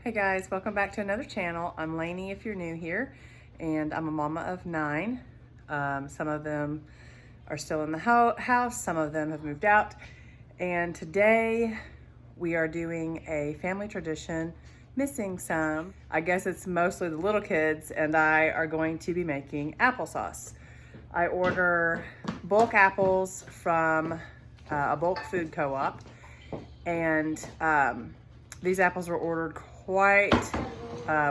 Hey guys, welcome back to another channel. I'm Lainey if you're new here, and I'm a mama of 9. Some of them are still in the house, some of them have moved out, and today we are doing a family tradition, missing some. I guess it's mostly the little kids, and I are going to be making applesauce. I order bulk apples from a bulk food co-op, and these apples were ordered quite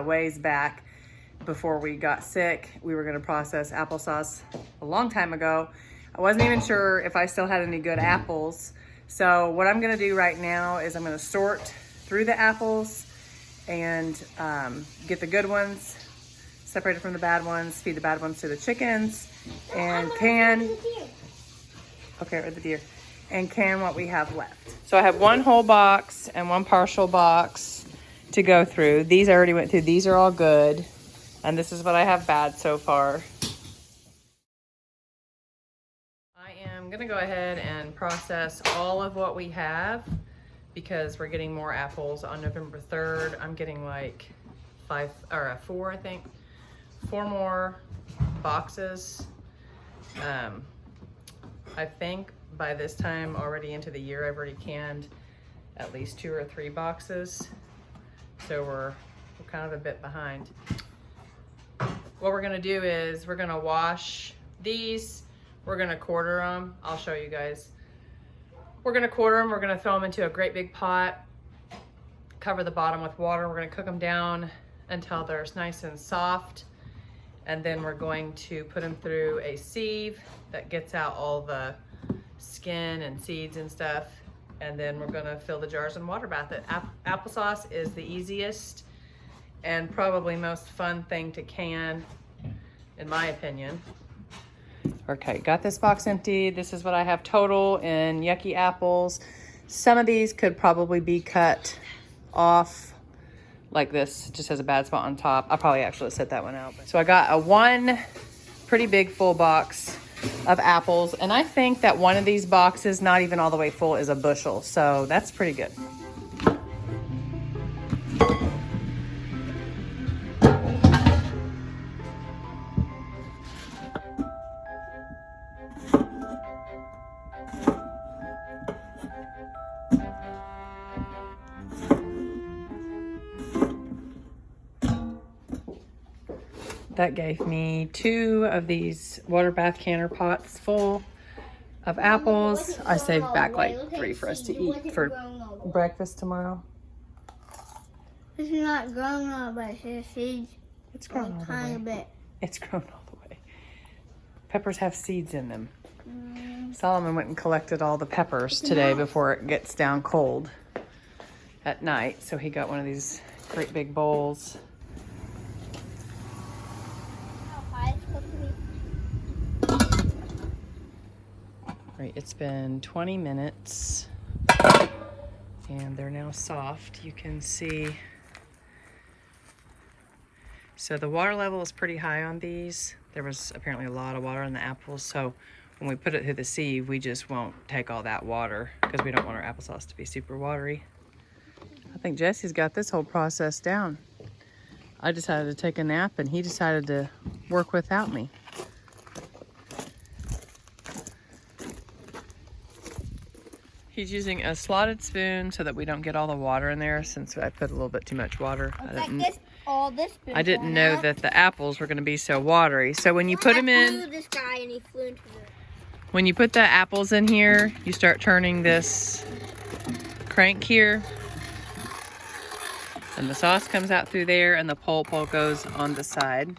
ways back before we got sick. We were gonna process applesauce a long time ago. I wasn't even sure if I still had any good apples. So what I'm gonna do right now is I'm gonna sort through the apples and get the good ones separated from the bad ones, feed the bad ones to the chickens, and can what we have left. So I have one whole box and one partial box to go through. These I already went through. These are all good. And this is what I have bad so far. I am gonna go ahead and process all of what we have because we're getting more apples on November 3rd. I'm getting like 4, I think. 4 more boxes. I think by this time already into the year, I've already canned at least 2 or 3 boxes. So we're kind of a bit behind. What we're gonna do is we're gonna wash these. We're gonna quarter them. I'll show you guys. We're gonna quarter them. We're gonna throw them into a great big pot, cover the bottom with water. We're gonna cook them down until they're nice and soft. And then we're going to put them through a sieve that gets out all the skin and seeds and stuff. And then we're gonna fill the jars and water bath it. Applesauce is the easiest and probably most fun thing to can, in my opinion. Okay, got this box empty. This is what I have total in yucky apples. Some of these could probably be cut off like this. It just has a bad spot on top. I'll probably actually set that one out. So I got one pretty big full box of apples, and I think that one of these boxes, not even all the way full, is a bushel. So that's pretty good. That gave me 2 of these water bath canner pots full of apples. I saved back like 3 for us to eat for breakfast tomorrow. It's not grown all the way. It's seeds. It's grown all the way. It's grown all the way. Peppers have seeds in them. Solomon went and collected all the peppers today before it gets down cold at night. So he got one of these great big bowls. Right, it's been 20 minutes and they're now soft. You can see. So the water level is pretty high on these. There was apparently a lot of water in the apples. So when we put it through the sieve, we just won't take all that water because we don't want our applesauce to be super watery. I think Jesse's got this whole process down. I decided to take a nap and he decided to work without me. He's using a slotted spoon so that we don't get all the water in there since I put a little bit too much water. I didn't know that the apples were going to be so watery. So when you put them in, when you put the apples in here, you start turning this crank here. And the sauce comes out through there and the pulp goes on the side.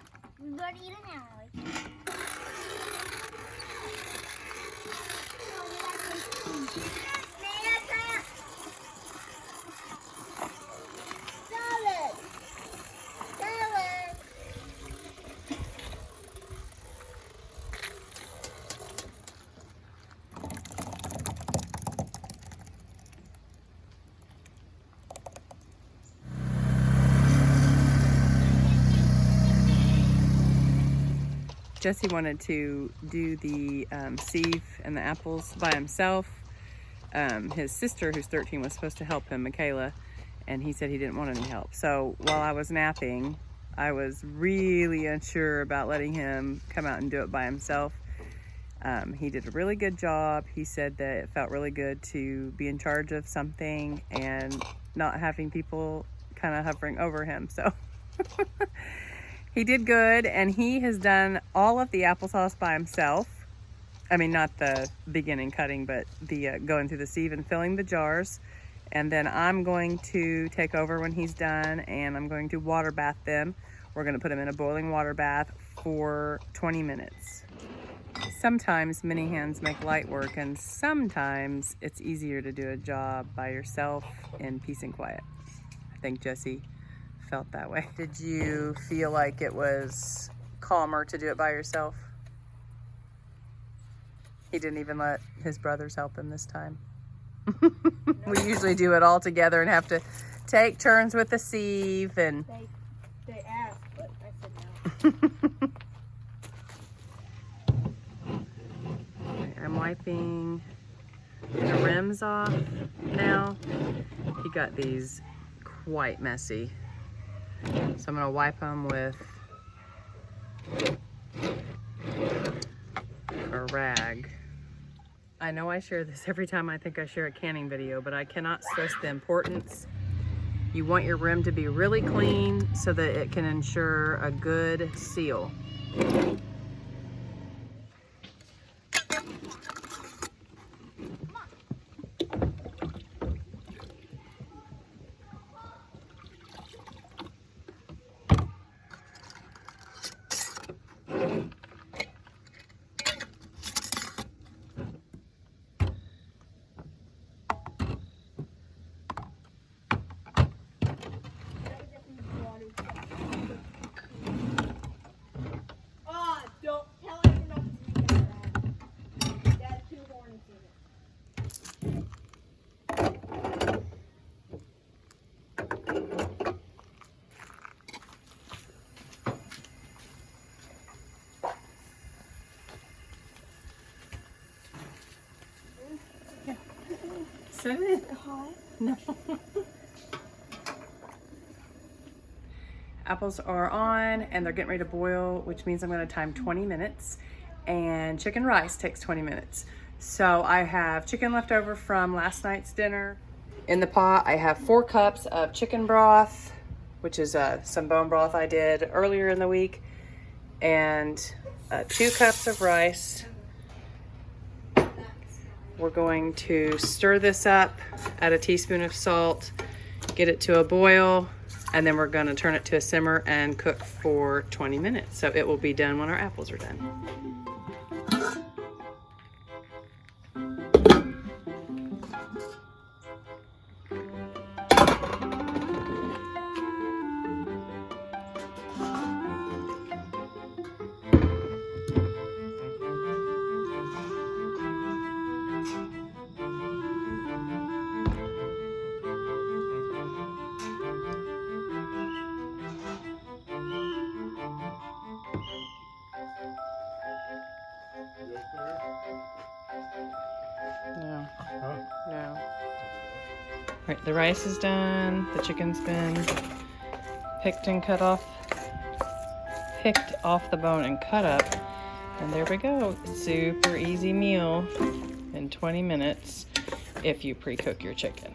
Jesse wanted to do the sieve and the apples by himself. His sister, who's 13, was supposed to help him, Michaela, and he said he didn't want any help. So while I was napping, I was really unsure about letting him come out and do it by himself. He did a really good job. He said that it felt really good to be in charge of something and not having people kind of hovering over him. So he did good, and he has done all of the applesauce by himself. I mean, not the beginning cutting, but the going through the sieve and filling the jars. And then I'm going to take over when he's done, and I'm going to water bath them. We're going to put them in a boiling water bath for 20 minutes. Sometimes many hands make light work, and sometimes it's easier to do a job by yourself in peace and quiet. I think Jesse felt that way. Did you feel like it was calmer to do it by yourself? He didn't even let his brothers help him this time. We usually do it all together and have to take turns with the sieve, and They asked, but I said no. I'm wiping the rims off now. He got these quite messy, so I'm gonna wipe them with a rag. I know I share this every time I think I share a canning video, but I cannot stress the importance. You want your rim to be really clean so that it can ensure a good seal. Sit in. No. Apples are on and they're getting ready to boil, which means I'm going to time 20 minutes. And chicken rice takes 20 minutes. So I have chicken left over from last night's dinner. In the pot, I have 4 cups of chicken broth, which is some bone broth I did earlier in the week, and 2 cups of rice. We're going to stir this up, add a teaspoon of salt, get it to a boil, and then we're gonna turn it to a simmer and cook for 20 minutes. So it will be done when our apples are done. No. Huh? No. Right, the rice is done. The chicken's been picked off the bone and cut up. And there we go. Super easy meal in 20 minutes if you pre-cook your chicken.